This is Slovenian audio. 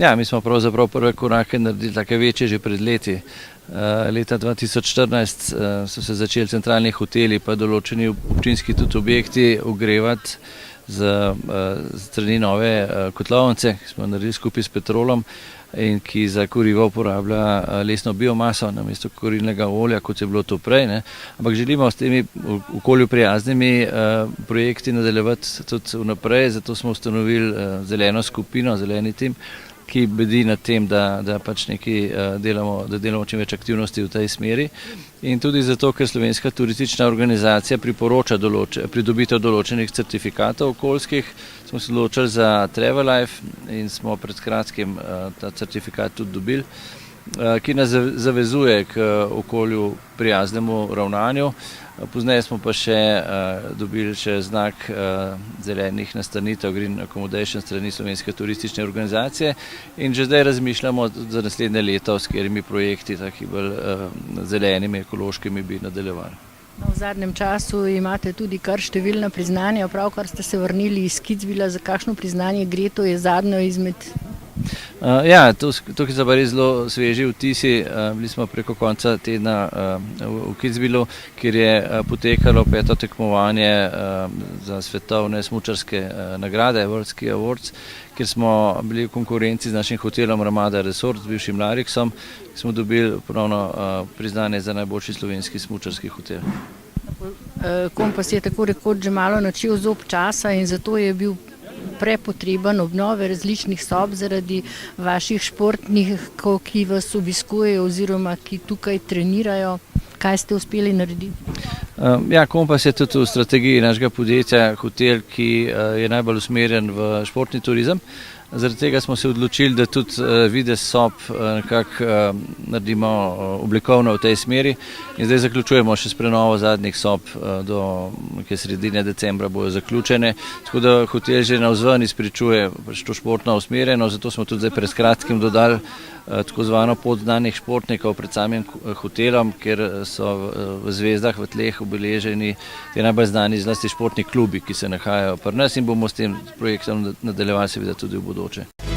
Ja, mi smo pravzaprav prve korake naredili take večje že pred leti. Leta 2014 so se začeli centralni hoteli pa določeni občinski tudi objekti ogrevati z strani nove kotlovnice, ki smo naredili skupaj s Petrolom in ki za kurivo uporablja lesno biomaso namesto kurilnega olja, kot je bilo to prej, ne. Ampak želimo s temi okolju prijaznimi projekti nadaljevati tudi vnaprej, zato smo ustanovili zeleno skupino, zeleni tim, ki bedi nad tem, da pač nekaj delamo čim več aktivnosti v tej smeri. In tudi zato, ker Slovenska turistična organizacija priporoča pridobitev določenih certifikatov okoljskih, smo se odločili za Travel-Life in smo pred kratkim ta certifikat tudi dobili, ki nas zavezuje k okolju prijaznemu ravnanju. Pozneje smo pa še dobili znak zelenih nastanitev Green Accommodation strani Slovenske turistične organizacije in že zdaj razmišljamo za naslednje leto, s katerimi projekti, taki bolj zelenimi, ekološkimi bi nadaljevali. V zadnjem času imate tudi kar številna priznanja, pravkar ste se vrnili iz Kitzbühela, za kakšno priznanje gre, to je zadnjo izmed... Ja, tukaj so pa res zelo sveži vtisi. Bili smo preko konca tedna v Kitzbühelu, kjer je potekalo 5. tekmovanje za svetovne smučarske nagrade, World Ski Awards, kjer smo bili v konkurenci z našim hotelom Ramada Resort, z bivšim Larixom, ki smo dobili ponovno priznanje za najboljši slovenski smučarski hotel. Kompas je tako rekoč že malo načel zob časa in zato je bil prepotreben obnove različnih sob zaradi vaših športnikov, ki vas obiskujejo oziroma ki tukaj trenirajo. Kaj ste uspeli narediti? Ja, Kompas je tudi v strategiji našega podjetja hotel, ki je najbolj usmerjen v športni turizem. Zaradi tega smo se odločili, da tudi videz sob nekako naredimo oblikovno v tej smeri in zdaj zaključujemo še s prenovo zadnjih sob do neke sredine decembra bojo zaključene, tako da hotel že navzven izpričuje to športno usmerjeno, zato smo tudi zdaj pred kratkim dodali tako zvano pot znanih športnikov pred samim hotelom, ker so v zvezdah, v tleh obeleženi ti najbolj znani zlasti športni klubi, ki se nahajajo pri nas in bomo s tem projektom nadaljevali seveda tudi v bodoče.